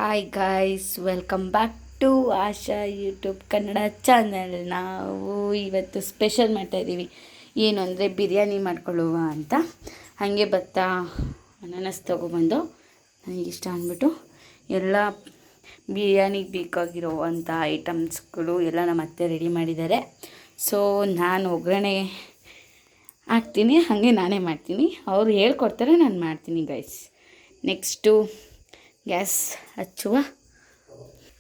Hi guys, welcome back to Asha YouTube Kannada channel. ನಾವು ಇವತ್ತು special ಮಾಡ್ತಾಯಿದ್ದೀವಿ. ಏನು ಅಂದರೆ ಬಿರಿಯಾನಿ ಮಾಡ್ಕೊಳ್ಳುವ ಅಂತ. ಹಾಗೆ ಭತ್ತ ಅನಾನಸ್ ತೊಗೊಬಂದು ನನಗಿಷ್ಟ ಅಂದ್ಬಿಟ್ಟು ಎಲ್ಲ ಬಿರಿಯಾನಿಗೆ ಬೇಕಾಗಿರೋವಂಥ ಐಟಮ್ಸ್ಗಳು ಎಲ್ಲ ನಮ್ಮ ಅತ್ತೆ ರೆಡಿ ಮಾಡಿದ್ದಾರೆ. ಸೊ ನಾನು ಒಗ್ಗರಣೆ ಹಾಕ್ತೀನಿ, ಹಾಗೆ ನಾನೇ ಮಾಡ್ತೀನಿ. ಅವರು ಹೇಳ್ಕೊಡ್ತಾರೆ, ನಾನು ಮಾಡ್ತೀನಿ ಗೈಸ್. ನೆಕ್ಸ್ಟು ಗ್ಯಾಸ್ ಹಚ್ಚುವ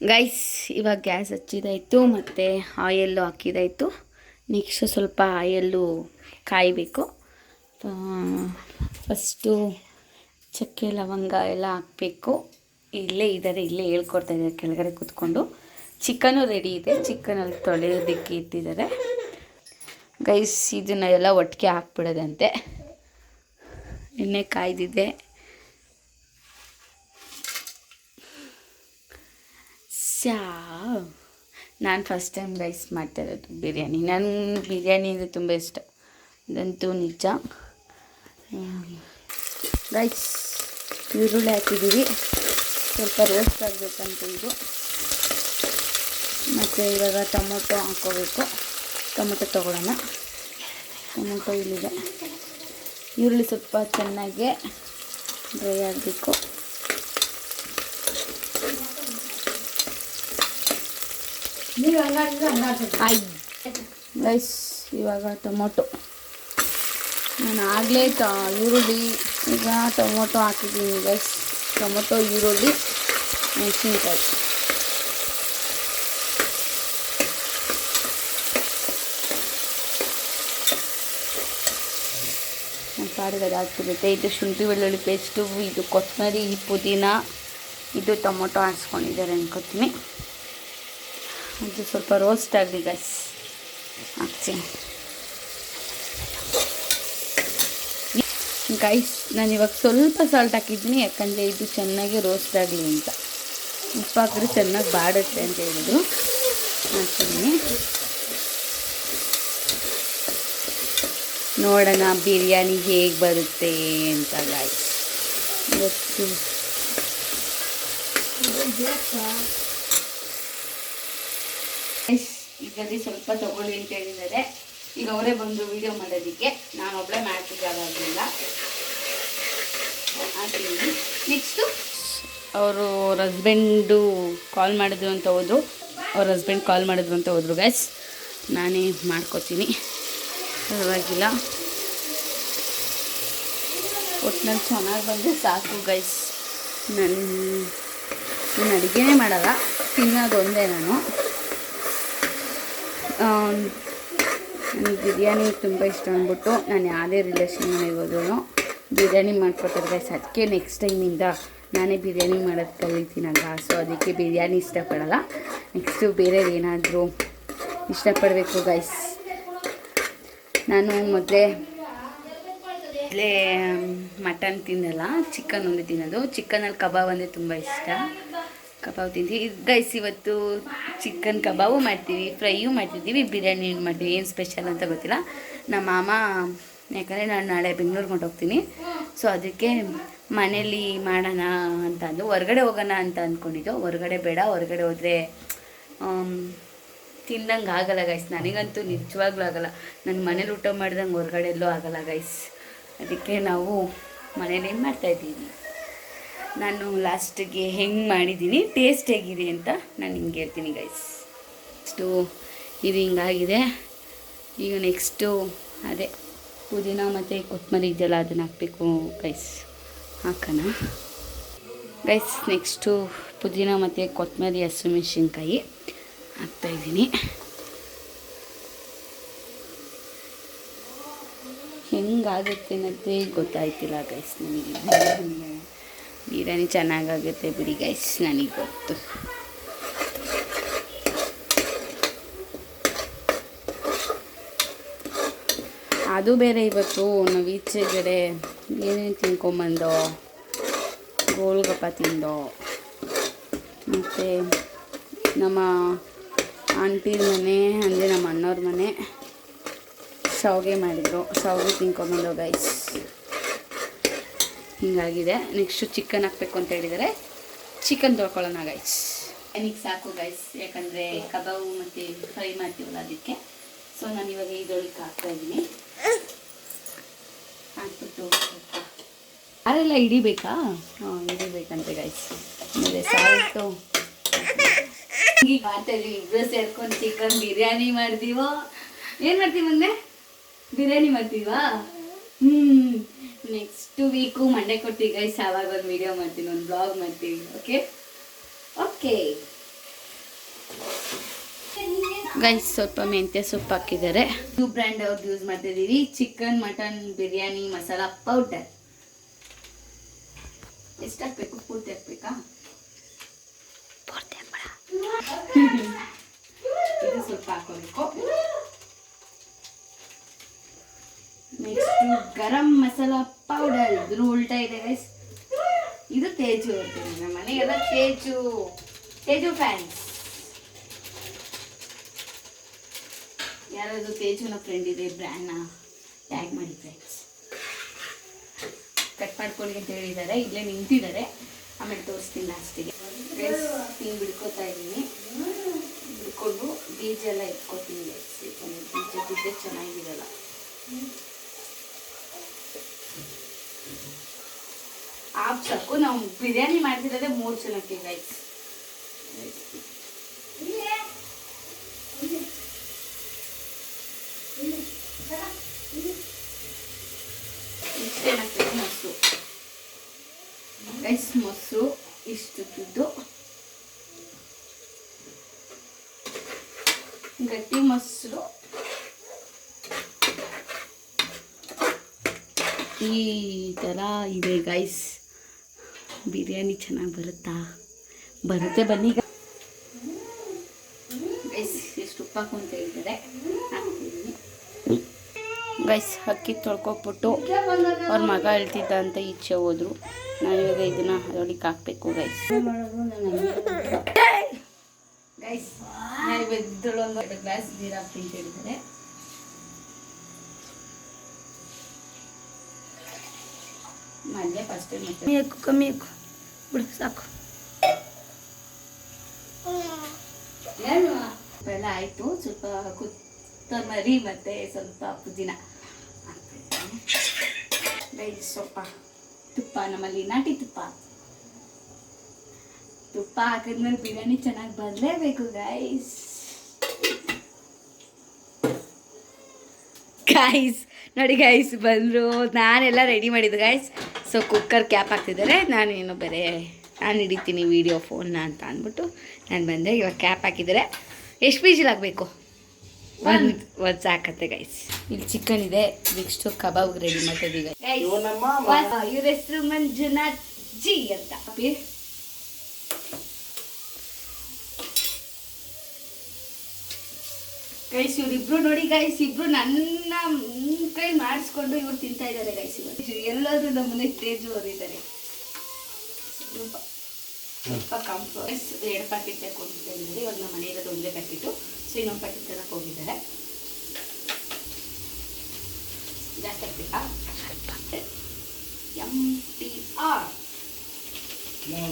ಗೈಸ್. ಇವಾಗ ಗ್ಯಾಸ್ ಹಚ್ಚಿದಾಯಿತು ಮತ್ತು ಆಯಲ್ಲು ಹಾಕಿದಾಯಿತು. ನೆಕ್ಸ್ಟ್ ಸ್ವಲ್ಪ ಆಯಲ್ಲು ಕಾಯಬೇಕು. ಫಸ್ಟು ಚಕ್ಕೆ ಲವಂಗ ಎಲ್ಲ ಹಾಕಬೇಕು. ಇಲ್ಲೇ ಹೇಳ್ಕೊಡ್ತಾಯಿದ್ದಾರೆ ಕೆಳಗಡೆ ಕೂತ್ಕೊಂಡು. ಚಿಕನು ರೆಡಿ ಇದೆ, ಚಿಕನಲ್ಲಿ ತೊಳೆಯೋದಕ್ಕೆ ಇಟ್ಟಿದ್ದಾರೆ ಗೈಸ್. ಇದನ್ನ ಎಲ್ಲ ಒಟ್ಟಿಗೆ ಹಾಕ್ಬಿಡೋದಂತೆ. ಎಣ್ಣೆ ಕಾಯ್ದಿದೆ. ನಾನು ಫಸ್ಟ್ ಟೈಮ್ ಗೈಸ್ ಮಾಡ್ತಾ ಇರೋದು ಬಿರಿಯಾನಿ. ನನ್ನ ಬಿರಿಯಾನಿ ಅಂದರೆ ತುಂಬ ಇಷ್ಟ, ಇದಂತೂ ನಿಜ ಗೈಸ್. ಈರುಳ್ಳಿ ಹಾಕಿದ್ದೀವಿ, ಸ್ವಲ್ಪ ರೋಸ್ಟ್ ಆಗಬೇಕಂತ ಇದು. ಮತ್ತು ಇವಾಗ ಟೊಮೊಟೊ ಹಾಕ್ಕೋಬೇಕು. ಟೊಮೊಟೊ ತೊಗೊಳ್ಳೋಣ. ಟೊಮೊಟೊ ಇಲ್ಲಿದೆ. ಈರುಳ್ಳಿ ಸ್ವಲ್ಪ ಚೆನ್ನಾಗಿ ಡ್ರೈ ಆಗಬೇಕು. ಗೈಸ್ ಇವಾಗ ಟೊಮೊಟೊ ನಾನು ಆಗಲೇ ಈರುಳ್ಳಿ, ಈಗ ಟೊಮೊಟೊ ಹಾಕಿದ್ದೀನಿ ಗೈಸ್. ಟೊಮೊಟೊ, ಈರುಳ್ಳಿ, ಮೆಣಸಿನ್ಕಾಯಿ. ಪಾಡಿಗೆ ಹಾಕ್ತಿರುತ್ತೆ. ಇದು ಶುಂಠಿ ಬೆಳ್ಳುಳ್ಳಿ ಪೇಸ್ಟು, ಇದು ಕೊತ್ತಂಬರಿ, ಪುದೀನ, ಇದು ಟೊಮೊಟೊ ಹಾಕ್ಸ್ಕೊಂಡಿದ್ದಾರೆ ಅನ್ಕೋತೀನಿ. ಅದು ಸ್ವಲ್ಪ ರೋಸ್ಟ್ ಆಗಲಿ ಗೈಸ್, ಹಾಕ್ತೀನಿ ಗೈಸ್. ನಾನು ಇವಾಗ ಸ್ವಲ್ಪ ಸಾಲ್ಟ್ ಹಾಕಿದ್ದೀನಿ, ಯಾಕಂದರೆ ಇದು ಚೆನ್ನಾಗಿ ರೋಸ್ಟ್ ಆಗಲಿ ಅಂತ. ಉಪ್ಪು ಹಾಕಿದ್ರೆ ಚೆನ್ನಾಗಿ ಬಾಡುತ್ತೆ ಅಂತ ಹೇಳಿದ್ರು, ಹಾಕ್ತೀನಿ. ನೋಡೋಣ ಬಿರಿಯಾನಿ ಹೇಗೆ ಬರುತ್ತೆ ಅಂತ ಗೈಸ್. ಇವತ್ತು ಇದರಲ್ಲಿ ಸ್ವಲ್ಪ ತೊಗೊಳ್ಳಿ ಅಂತ ಹೇಳಿದ್ದಾರೆ. ಈಗ ಅವರೇ ಬಂದು ವಿಡಿಯೋ ಮಾಡೋದಕ್ಕೆ, ನಾನು ಒಬ್ಬಳೇ ಮಾಡ್ತಿದ್ದಾಗಲಿಲ್ಲ. ಹಾಕ್ತೀನಿ. ನೆಕ್ಸ್ಟು ಅವರು ಅವ್ರ ಹಸ್ಬೆಂಡು ಕಾಲ್ ಮಾಡಿದ್ರು ಅಂತ ಹೋದರು. ಅವ್ರ ಹಸ್ಬೆಂಡ್ ಕಾಲ್ ಮಾಡಿದ್ರು ಅಂತ ಹೋದರು ಗೈಸ್. ನಾನೇ ಮಾಡ್ಕೋತೀನಿ, ಪರವಾಗಿಲ್ಲ. ಒಟ್ಟಿನಲ್ಲಿ ಚೆನ್ನಾಗಿ ಬಂದರೆ ಸಾಕು ಗೈಸ್. ನಾನು ಅಡುಗೆನೇ ಮಾಡಲ್ಲ, ತಿನ್ನೋದು ಒಂದೇ. ನನಗೆ ಬಿರಿಯಾನಿ ತುಂಬ ಇಷ್ಟ ಅಂದ್ಬಿಟ್ಟು ನಾನು ಯಾವುದೇ ರಿಲೇಷನ್ ಮನೆಗೆ ಹೋದ್ರೂ ಬಿರಿಯಾನಿ ಮಾಡಿಕೊಡ್ತಾರೆ ಗೈಸ್. ಅದಕ್ಕೆ ನೆಕ್ಸ್ಟ್ ಟೈಮಿಂದ ನಾನೇ ಬಿರಿಯಾನಿ ಮಾಡೋದು ಕಲಿತೀನಲ್ಲ, ಸೊ ಅದಕ್ಕೆ ಬಿರಿಯಾನಿ ಇಷ್ಟಪಡಲ್ಲ. ನೆಕ್ಸ್ಟು ಬೇರೆ ಏನಾದರೂ ಇಷ್ಟಪಡಬೇಕು ಗೈಸ್. ನಾನು ಮೊದಲೇ ಮಟನ್ ತಿನ್ನಲ್ಲ, ಚಿಕನ್ ಒಂದೇ ತಿನ್ನೋದು. ಚಿಕನಲ್ಲಿ ಕಬಾಬ್ ಅಂದರೆ ತುಂಬ ಇಷ್ಟ, ಕಬಾಬ್ ತಿಂತೀವಿ ಗೈಸ್. ಇವತ್ತು ಚಿಕನ್ ಕಬಾಬು ಮಾಡ್ತೀವಿ, ಫ್ರೈಯೂ ಮಾಡ್ತಿದ್ದೀವಿ, ಬಿರಿಯಾನಿ ಮಾಡ್ತೀವಿ. ಏನು ಸ್ಪೆಷಲ್ ಅಂತ ಗೊತ್ತಿಲ್ಲ. ನಮ್ಮ ಮಾಮ, ಯಾಕಂದರೆ ನಾನು ನಾಳೆ ಬೆಂಗಳೂರಿಗೆ ಹೊಂಟೋಗ್ತೀನಿ, ಸೊ ಅದಕ್ಕೆ ಮನೇಲಿ ಮಾಡೋಣ ಅಂತ ಅಂದು ಹೊರಗಡೆ ಹೋಗೋಣ ಅಂತ ಅಂದ್ಕೊಂಡಿದ್ದು. ಹೊರಗಡೆ ಬೇಡ, ಹೊರಗಡೆ ಹೋದರೆ ತಿನ್ನಂಗೆ ಆಗಲ್ಲ ಗೈಸ್. ನನಗಂತೂ ನಿಜವಾಗ್ಲೂ ಆಗಲ್ಲ. ನನ್ನ ಮನೇಲಿ ಊಟ ಮಾಡ್ದಂಗೆ ಹೊರಗಡೆ ಎಲ್ಲೂ ಆಗಲ್ಲ ಗೈಸ್. ಅದಕ್ಕೆ ನಾವು ಮನೇಲಿ ಏನು ಮಾಡ್ತಾಯಿದ್ದೀವಿ. ನಾನು ಲಾಸ್ಟಿಗೆ ಹೆಂಗೆ ಮಾಡಿದ್ದೀನಿ, ಟೇಸ್ಟ್ ಹೇಗಿದೆ ಅಂತ ನಾನು ಹಿಂಗೆ ಹೇಳ್ತೀನಿ ಗೈಸ್. ನೆಕ್ಸ್ಟು ಇದು ಹಿಂಗಾಗಿದೆ. ಈಗ ನೆಕ್ಸ್ಟು ಅದೇ ಪುದೀನ ಮತ್ತು ಕೊತ್ತಂಬರಿ ಇದೆಲ್ಲ ಅದನ್ನು ಹಾಕಬೇಕು ಗೈಸ್. ಹಾಕೋಣ ಗೈಸ್. ನೆಕ್ಸ್ಟು ಪುದೀನ ಮತ್ತು ಕೊತ್ತಂಬರಿ, ಹಸಿಮೆಣ್ಸಿನ್ಕಾಯಿ ಹಾಕ್ತಾಯಿದ್ದೀನಿ. ಹೆಂಗಾಗುತ್ತೆ ಅನ್ನೋದೇ ಗೊತ್ತಾಯ್ತಿಲ್ಲ ಗೈಸ್ ನನಗೆ. ಬಿರಿಯಾನಿ ಚೆನ್ನಾಗಾಗುತ್ತೆ ಬಿಡಿ ಗೈಸ್, ನನಗೆ ಗೊತ್ತು. ಅದು ಬೇರೆ, ಇವತ್ತು ನಾವು ಈಚೆಗಡೆ ಏನೇನು ತಿನ್ಕೊಂಬಂದೋ, ಗೋಲ್ಗಪ್ಪ ತಿಂದೋ, ಮತ್ತು ನಮ್ಮ ಆಂಟಿರ ಮನೆ ಅಂದರೆ ನಮ್ಮ ಅಣ್ಣವ್ರ ಮನೆ ಶಾವಿಗೆ ಮಾಡಿದರು, ಶಾವಿಗೆ ತಿನ್ಕೊಂಬಂದೋ ಗೈಸ್. ಹಿಂಗಾಗಿದೆ. ನೆಕ್ಸ್ಟು ಚಿಕನ್ ಹಾಕಬೇಕು ಅಂತ ಹೇಳಿದ್ದಾರೆ. ಚಿಕನ್ ತೊಳ್ಕೊಳ್ಳೋಣ ಗೈಸ್. ನನಗೆ ಸಾಕು ಗೈಸ್, ಯಾಕಂದರೆ ಕಬಾಬು ಮತ್ತು ಫ್ರೈ ಮಾಡ್ತೀವಲ್ಲ ಅದಕ್ಕೆ. ಸೊ ನಾನು ಇವಾಗ ಇದೊಳಗೆ ಹಾಕ್ತಾಯಿದ್ದೀನಿ. ಹಾಕ್ಬಿಟ್ಟು ಅರೆಲ್ಲ ಹಿಡಿಬೇಕಾ? ಹಾಂ ಹಿಡಿಬೇಕಂತೆ ಗೈಸ್. ಆಮೇಲೆ ಸಾಲ್ಟು ಈಗ ಮಾಡ್ತಾಯಿದ್ದೀವಿ. ಇಬ್ಬರು ಸೇರ್ಕೊಂಡು ಚಿಕನ್ ಬಿರಿಯಾನಿ ಮಾಡ್ತೀವೋ ಏನು ಮಾಡ್ತೀವಿ ಮುಂದೆ? ಬಿರಿಯಾನಿ ಮಾಡ್ತೀವಾ? ನೆಕ್ಸ್ಟ್ ವೀಕು ಮಂಡೇ ಕೊಡ್ತೀವಿ ಗೈಸ್. ಆವಾಗ ಒಂದು ವಿಡಿಯೋ ಮಾಡ್ತೀನಿ, ಒಂದು ಬ್ಲಾಗ್ ಮಾಡ್ತೀವಿ. Okay okay guys. ಸ್ವಲ್ಪ ಮೆಂತ್ಯ ಸೊಪ್ಪು ಹಾಕಿದ್ದಾರೆ. ನ್ಯೂ ಬ್ರ್ಯಾಂಡ್ ಅವ್ರದ್ದು ಯೂಸ್ ಮಾಡ್ತಿದ್ದೀವಿ. Chicken mutton biryani masala powder. ಎಷ್ಟು ಹಾಕ್ಬೇಕು? ಪೂರ್ತಿ ಹಾಕ್ಬೇಕಾ? ಪೂರ್ತಿ ಹಾಕ್ಬೇಡ. ಇದು ಸ್ವಲ್ಪ ಹಾಕೋಬೇಕು. Next garam masala powder. ಇದು ಉಲ್ಟಾ ಇದೆ ಗೈಸ್. ಇದು ತೇಜು ಇರ್ತೀನಿ. ನಮ್ಮ ಮನೆಗೆಲ್ಲ ತೇಜು ಫ್ಯಾನ್ಸ್. ಯಾರಾದರೂ ತೇಜುನ ಫ್ರೆಂಡ್ ಇದೆ ಬ್ರ್ಯಾಂಡ್ನ ಟ್ಯಾಗ್ ಮಾಡಿ ಫ್ರೆಂಡ್ಸ್. ಕಟ್ ಮಾಡ್ಕೊಳ್ಳಿ ಅಂತ ಹೇಳಿದ್ದಾರೆ. ಇಲ್ಲೇ ನಿಂತಿದ್ದಾರೆ, ಆಮೇಲೆ ತೋರಿಸ್ತೀನಿ ಲಾಸ್ಟಿಗೆ. ಗೈಸ್ ಹಿಂಗೆ ಬಿಡ್ಕೋತಾ ಇದ್ದೀನಿ. ಬಿಡ್ಕೊಂಡು ಬೀಜ ಎಲ್ಲ ಎತ್ಕೋತೀನಿ ಗೈಸ್. ಬೀಜ ಬಿದ್ದೆ ಚೆನ್ನಾಗಿರಲ್ಲ. ಆಫ್ ಸಾಕು. ನಾವು ಬಿರಿಯಾನಿ ಮಾಡ್ತಿರೋದೇ 3 ಜನಕ್ಕೆ ಗೈಸ್. ಇಷ್ಟೇನಾಗ್ತದೆ ಮೊಸರು ಗೈಸ್. ಮೊಸರು ಇಷ್ಟುದ್ದು ಗಟ್ಟಿ ಮೊಸರು. ಈ ಥರ ಇದೆ ಗೈಸ್. ಬಿರಿಯಾನಿ ಚೆನ್ನಾಗಿ ಬರುತ್ತೆ ಬನ್ನಿ ಗೈಸ್. ಎಷ್ಟು ಉಪ್ಪು ಹಾಕು ಅಂತ ಹೇಳಿದ್ದಾರೆ, ಹಾಕ್ತಿದ್ದೀನಿ ಗೈಸ್. ಅಕ್ಕಿ ತೊಳ್ಕೊಬಿಟ್ಟು ಅವ್ರ ಮಗ ಹೇಳ್ತಿದ್ದ ಅಂತ ಈಚೆ ಹೋದ್ರು. ನಾನಿವಾಗ ಇದನ್ನು ಅದೊಳಗೆ ಹಾಕಬೇಕು ಗೈಸ್. ಗೈಸ್ ನಾನಿವಾಗ ಇದ್ರೊಳಗೆ 2 ಗ್ಲಾಸ್ ನೀರು ಹಾಕ್ತೀನಿ ಅಂತ ಹೇಳಿದ್ದಾರೆ. ಮಲ್ಲೆ ಫಸ್ಟ್ ಕಮ್ಮಿ ಹಾಕು ಬಿಡು ಸಾಕು. ಏನು ಎಲ್ಲ ಆಯಿತು. ಸ್ವಲ್ಪ ಕೊತ್ತಂಬರಿ ಮತ್ತು ಸ್ವಲ್ಪ ಪುದೀನ ಗೈಸ್. ಸ್ವಲ್ಪ ತುಪ್ಪ, ನಮ್ಮಲ್ಲಿ ನಾಟಿ ತುಪ್ಪ ಹಾಕಿದ್ಮೇಲೆ ಬಿರಿಯಾನಿ ಚೆನ್ನಾಗಿ ಬರಲೇಬೇಕು ಗೈಸ್. ನೋಡಿ ಗೈಸ್ ಬಂದರು. ನಾನೆಲ್ಲ ರೆಡಿ ಮಾಡಿದ್ದು ಗೈಸ್. ಸೊ ಕುಕ್ಕರ್ ಕ್ಯಾಪ್ ಹಾಕ್ತಿದ್ದಾರೆ. ನಾನೇನು ನಾನು ಹಿಡಿತೀನಿ ವೀಡಿಯೋ ಫೋನ್ನ ಅಂತ ಅಂದ್ಬಿಟ್ಟು ನಾನು ಬಂದೆ. ಇವಾಗ ಕ್ಯಾಪ್ ಹಾಕಿದ್ದಾರೆ. ಎಷ್ಟು ವಿಜಿಲ್ ಆಗಬೇಕು? ಒಂದು ಸಾಕತ್ತೆ ಗೈಸ್. ಇಲ್ಲಿ ಚಿಕನ್ ಇದೆ. ನೆಕ್ಸ್ಟು ಕಬಾಬ್ಗೆ ರೆಡಿ ಮಾಡ್ತಿದ್ದೀವಿ ಗೈಸ್. ಇವ್ರ ಹೆಸರು ಮಂಜುನಾಥ್ ಜಿ ಅಂತ. ಗೈಸ್ ಇವರಿಬ್ರು ನೋಡಿ ಗೈಸ್, ಇಬ್ರು ನನ್ನ ಕೈ ಮಾಡಿಸ್ಕೊಂಡು ಇವ್ರು ತಿಂತಾ ಇದ್ದಾರೆ ಗೈಸ್. ಎಲ್ಲಾದ್ರೂ ನಮ್ಮನೆ ತೇಜು ಅವರಿದ್ದಾರೆ. ಸ್ವಲ್ಪ ಕಂಫರ್ಟ್ಸ್ 2 ಪ್ಯಾಕೆಟ್ ತಗೊಂಡಿದ್ದಾರೆ. ಇವಾಗ ನಮ್ಮ ಮನೆ ಇರೋದು ಒಂದೇ ಪ್ಯಾಕೆಟು. ಸೊ ಇನ್ನೊಂದು ಪ್ಯಾಕೆಟ್ ತರಕ್ಕೆ ಹೋಗಿದ್ದಾರೆ. ಜಾಸ್ತಿ ಆಗ್ಬೇಕಾ? MTR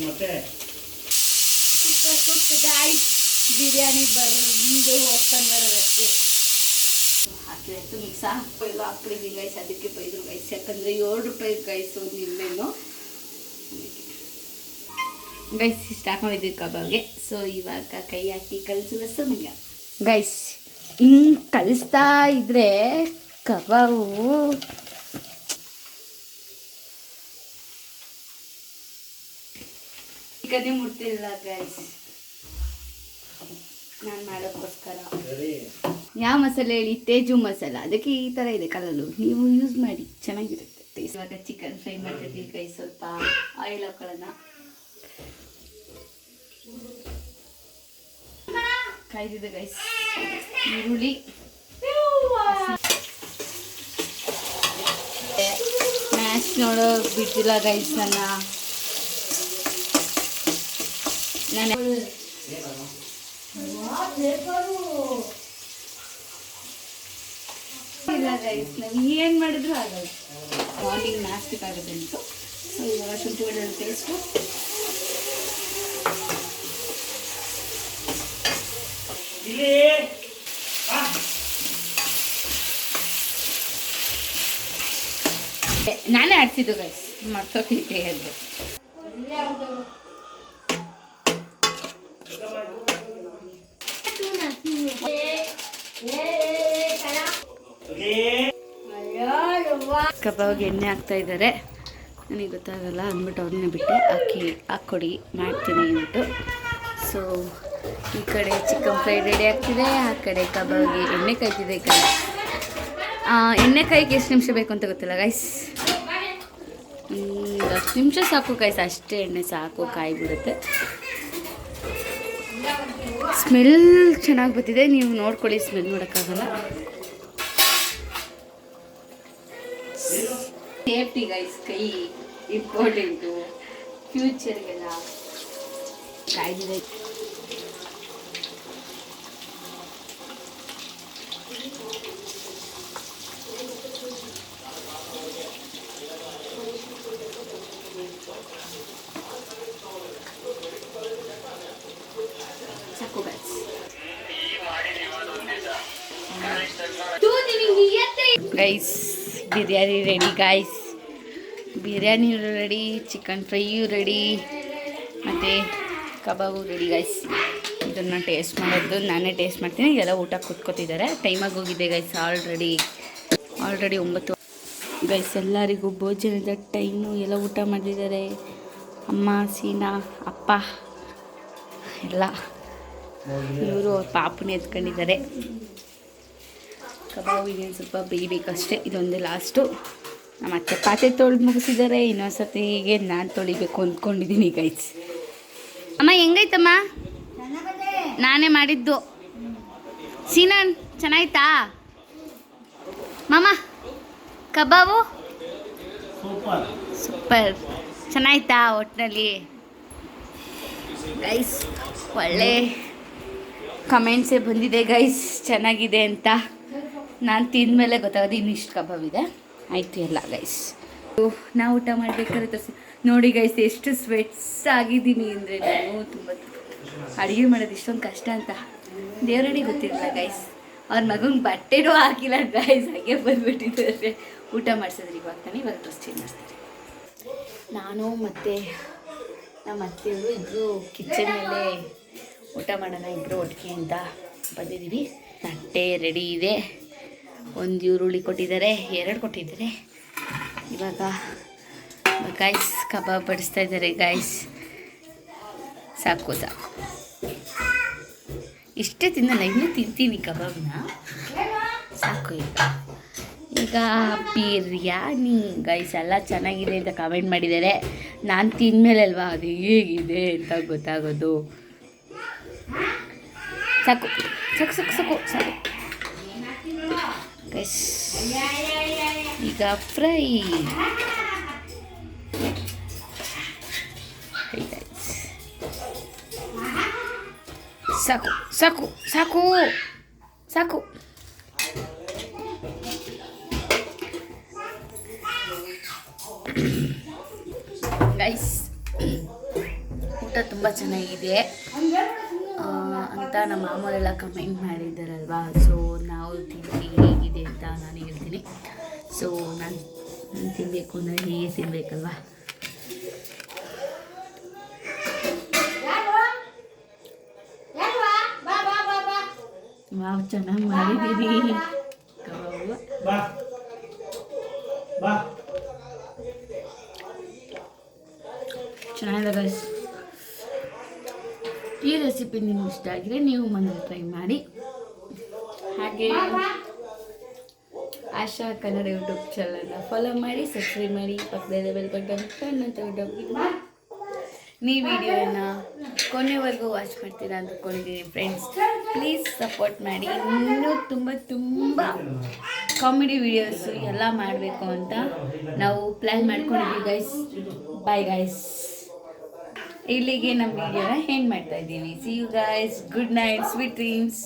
ಮತ್ತೆ ಬಿರಿಯಾನಿ ಬಂದು ಓಪನ್ ಬರೋದಕ್ಕೆ ಹಾಕಿತ್ತು. ಮಿಕ್ಸ ಎಲ್ಲ ಹಾಕ್ಬಿಟ್ಟಿದ್ದೀನಿ ಗೈಸ್. ಅದಕ್ಕೆ ಬೈದ್ರು ಗೈಸ್, ಯಾಕಂದರೆ 7 ರೂಪಾಯಿ ಗೈಸ್ ಒಂದು ನಿನ್ನೆನು ಗೈಸ್. ಇಷ್ಟು ಹಾಕೊಂಡಿದ್ದೀವಿ ಕಬಾಬ್ಗೆ. ಸೊ ಇವಾಗ ಕೈ ಹಾಕಿ ಕಲಿಸುವ ಸಮಯ ಗೈಸ್. ಹಿಂಗೆ ಕಲಿಸ್ತಾ ಇದ್ರೆ ಕಬಾಬು ಚಿಕನ್ನೇ ಮುಟ್ತಿಲ್ಲ ಗೈಸ್ ನಾನು ಮಾಡೋಕ್ಕೋಸ್ಕರ. ಯಾವ ಮಸಾಲೆ ಹೇಳಿ? ತೇಜು ಮಸಾಲ. ಅದಕ್ಕೆ ಈ ಥರ ಇದೆ ಕಲರು. ನೀವು ಯೂಸ್ ಮಾಡಿ, ಚೆನ್ನಾಗಿರುತ್ತೆ ಟೇಸ್ಟ್. ಇವಾಗ ಚಿಕನ್ ಫ್ರೈ ಮಾಡ್ತಿದ್ದೀವಿ ಗೈಸ್. ಸ್ವಲ್ಪ ಆಯಿಲ್ ಹಾಕೊಳ್ಳೋಣ. ಕಾಯ್ದಿದೆ ಗೈಸ್. ಈರುಳ್ಳಿ ಮ್ಯಾಚ್ ನೋಡೋ ಬಿಟ್ಟಿಲ್ಲ ಗೈಸ್. ನಾನು ಇಲ್ಲ ಗೈಸ್, ನಾವು ಏನು ಮಾಡಿದ್ರು ಆಗಲ್ಲ. ಮಾರ್ನಿಂಗ್ ನಾಷ್ಟಕ್ಕೆ ಆಗೋದಂತು. ಸೊ ಇವಾಗ ಶುಂಠಿ ಬೆಳ್ಳುಳ್ಳಿ ಪೇಸ್ಟು ನಾನೇ ಆಡ್ಸಿದ್ದು ಗೈಸ್, ಮರ್ತೋಗಿದ್ದೆ ಅದು. ಕಬಾಬ್ಗೆ ಎಣ್ಣೆ ಹಾಕ್ತಾ ಇದ್ದಾರೆ. ನನಗೆ ಗೊತ್ತಾಗಲ್ಲ ಅಂದ್ಬಿಟ್ಟು ಅವ್ರನ್ನೇ ಬಿಟ್ಟೆ, ಹಾಕ್ಕೊಡಿ ಮಾಡ್ತೀನಿ ಅಂದ್ಬಿಟ್ಟು. ಸೊ ಈ ಕಡೆ ಚಿಕನ್ ಫ್ರೈ ರೆಡಿ ಆಗ್ತಿದೆ, ಆ ಕಡೆ ಕಬಾಬ್ಗೆ ಎಣ್ಣೆ ಕಾಯ್ತಿದೆ. ಎಣ್ಣೆ ಕಾಯಿಗೆ ಎಷ್ಟು ನಿಮಿಷ ಬೇಕು ಅಂತ ಗೊತ್ತಿಲ್ಲ ಗೈಸ್. 10 ನಿಮಿಷ ಸಾಕು ಗೈಸ್, ಅಷ್ಟೇ ಎಣ್ಣೆ ಸಾಕು, ಕಾಯಿ ಬಿಡುತ್ತೆ. ಸ್ಮೆಲ್ ಚೆನ್ನಾಗಿ ಬರ್ತಿದೆ, ನೀವು ನೋಡ್ಕೊಳ್ಳಿ, ಸ್ಮೆಲ್ ನೋಡೋಕ್ಕಾಗಲ್ಲ. ಸೇಫ್ಟಿ ಗೈಸ್, ಕೈ ಇಂಪಾರ್ಟೆಂಟು ಫ್ಯೂಚರ್ಗೆಲ್ಲ. ಕಾಯ್ದಿದೆ. ಸಾಕು guys, biryani ready guys, biryani ready, chicken fry ready, ಮತ್ತು ಕಬಾಬು ರೆಡಿ ಗೈಸ್. ಇದನ್ನು ಟೇಸ್ಟ್ ಮಾಡೋದು ನಾನೇ ಟೇಸ್ಟ್ ಮಾಡ್ತೀನಿ. ಎಲ್ಲ ಊಟ ಕೂತ್ಕೋತಿದ್ದಾರೆ. ಟೈಮಾಗಿ ಹೋಗಿದೆ ಗೈಸ್, ಆಲ್ರೆಡಿ 9 ಗೈಸ್. ಎಲ್ಲರಿಗೂ ಭೋಜನದ ಟೈಮು, ಎಲ್ಲ ಊಟ ಮಾಡಿದ್ದಾರೆ. ಅಮ್ಮ, ಸೀನಾ, ಅಪ್ಪ ಎಲ್ಲ. ಇವರು ಅವ್ರ ಪಾಪನೇ ಎತ್ಕೊಂಡಿದ್ದಾರೆ. ಕಬಾಬು ಇನ್ನೇನು ಸ್ವಲ್ಪ ಬೇಯಬೇಕಷ್ಟೇ, ಇದೊಂದೇ ಲಾಸ್ಟು. ನಮ್ಮ ಅತ್ತೆ ಪಾತ್ರೆ ತೊಳೆದು ಮುಗಿಸಿದ್ದಾರೆ. ಇನ್ನೊಂದು ಸತಿಗೆ ನಾನು ತೊಳಿಬೇಕು ಅಂದ್ಕೊಂಡಿದ್ದೀನಿ ಗೈಸ್. ಅಮ್ಮ ಹೆಂಗೈತಮ್ಮ? ನಾನೇ ಮಾಡಿದ್ದು. ಸೀನನ್ ಚೆನ್ನಾಯ್ತಾ ಮಾಮ? ಕಬಾಬು ಸೂಪರ್ ಚೆನ್ನಾಯ್ತಾ ಒಟ್ಟಿನಲ್ಲಿ ಗೈಸ್? ಒಳ್ಳೆ ಕಮೆಂಟ್ಸೇ ಬಂದಿದೆ ಗೈಸ್, ಚೆನ್ನಾಗಿದೆ ಅಂತ. ನಾನು ತಿಂದಮೇಲೆ ಗೊತ್ತಾಗೋದು ಇನ್ನಿಷ್ಟು ಕಬಾಬ್ ಇದೆ. ಆಯಿತು ಎಲ್ಲ ಗೈಸ್. ನಾವು ಊಟ ಮಾಡಬೇಕಾದ್ರೆ ತೋರಿಸಿ ನೋಡಿ ಗೈಸ್, ಎಷ್ಟು ಸ್ವೆಟ್ಸ್ ಆಗಿದ್ದೀನಿ ಅಂದರೆ. ನಾನು ತುಂಬ ಅಡುಗೆ ಮಾಡೋದು ಇಷ್ಟೊಂದು ಕಷ್ಟ ಅಂತ ದೇವರಡಿ ಗೊತ್ತಿರಲಿಲ್ಲ ಗೈಸ್. ಅವ್ರ ಮಗಂಗೆ ಬಟ್ಟೆನೂ ಹಾಕಿಲ್ಲ ಗೈಸ್, ಹಾಗೆ ಬಂದುಬಿಟ್ಟಿದ್ದಾರೆ. ಊಟ ಮಾಡಿಸಿದ್ರೆ ಇವಾಗ ಡ್ರೆಸ್ ಚೇಂಜ್ ಮಾಡಿಸ್ತಾರೆ. ನಾನು ಮತ್ತು ನಮ್ಮ ಅತ್ತೆಯವರು ಇಬ್ಬರು ಕಿಚನಲ್ಲಿ ಊಟ ಮಾಡೋಣ ಇಬ್ಬರು ಒಟ್ಟಿಗೆ ಅಂತ ಬಂದಿದ್ದೀವಿ. ತಟ್ಟೆ ರೆಡಿ ಇದೆ. 1 ಈರುಳ್ಳಿ ಕೊಟ್ಟಿದ್ದಾರೆ, 2 ಕೊಟ್ಟಿದ್ದಾರೆ. ಇವಾಗ ಗೈಸ್ ಕಬಾಬ್ ಬಡಿಸ್ತಾ ಇದ್ದಾರೆ ಗೈಸ್. ಸಾಕು ಇಷ್ಟೇ ತಿನ್ನಲ್ಲ, ಇನ್ನೂ ತಿಂತೀನಿ ಕಬಾಬ್ನ. ಸಾಕು ಈಗ ಬಿರಿಯಾನಿ ಗೈಸ್. ಎಲ್ಲ ಚೆನ್ನಾಗಿದೆ ಅಂತ ಕಮೆಂಟ್ ಮಾಡಿದ್ದಾರೆ. ನಾನು ತಿಂದಮೇಲೆ ಅಲ್ವಾ ಅದು ಹೇಗಿದೆ ಅಂತ ಗೊತ್ತಾಗೋದು. ಸಾಕು ಸಾಕು ಸಾಕು ಸಾಕು ಸಾಕು ಗೈಸ್. ಈಗ ಫ್ರೈ ಸಾಕು ಸಾಕು ಸಾಕು ಸಾಕು. ಗೈಸ್ ಊಟ ತುಂಬ ಚೆನ್ನಾಗಿದೆ ಅಂತ ನಮ್ಮ ಮಾಮೂಲೆಲ್ಲ ಕಮೆಂಟ್ ಮಾಡಿದ್ದಾರಲ್ವಾ. ಸೊ ನಾವು ತಿಂದು ಹೇಗಿದೆ ಅಂತ ನಾನು ಹೇಳ್ತೀನಿ. ಸೊ ನಾನು ತಿನ್ನಬೇಕು ಅಂದರೆ ಹೇಗೆ ತಿನ್ನಬೇಕಲ್ವಾ. ನಾವು ಚೆನ್ನಾಗಿ ಮಾಡಿದ್ದೀವಿ ಕಬಾಬು. ಚೆನ್ನಾಗಿದೆ ಗೈಸ್. ಈ ರೆಸಿಪಿ ನಿಮ್ಗೆ ಇಷ್ಟ ಆಗಿದ್ರೆ ನೀವು ಮನೇಲಿ ಟ್ರೈ ಮಾಡಿ. ಹಾಗೆ ಆಶಾ ಕನ್ನಡ ಯೂಟ್ಯೂಬ್ ಚಾನಲ್ನ ಫಾಲೋ ಮಾಡಿ, ಸಬ್ಸ್ಕ್ರೈಬ್ ಮಾಡಿ, ಪಕ್ಕದಲ್ಲಿ ಬೆಲ್ ಬಟನ್ ಅಂತ ನೀವು ವಿಡಿಯೋನ ಕೊನೆವರೆಗೂ ವಾಚ್ ಮಾಡ್ತೀರಾ ಅಂದ್ಕೊಂಡಿದ್ದೀನಿ ಫ್ರೆಂಡ್ಸ್. ಪ್ಲೀಸ್ ಸಪೋರ್ಟ್ ಮಾಡಿ. ಇನ್ನೂ ತುಂಬ ಕಾಮಿಡಿ ವಿಡಿಯೋಸು ಎಲ್ಲ ಮಾಡಬೇಕು ಅಂತ ನಾವು ಪ್ಲ್ಯಾನ್ ಮಾಡ್ಕೊಂಡಿದ್ದೀವಿ ಗೈಸ್. Bye guys. ಇಲ್ಲಿಗೆ ನಮ್ಮ ವಿಡಿಯೋನ ಎಂಡ್ ಮಾಡ್ತಾ ಇದ್ದೀವಿ. See you guys. Good night, sweet dreams.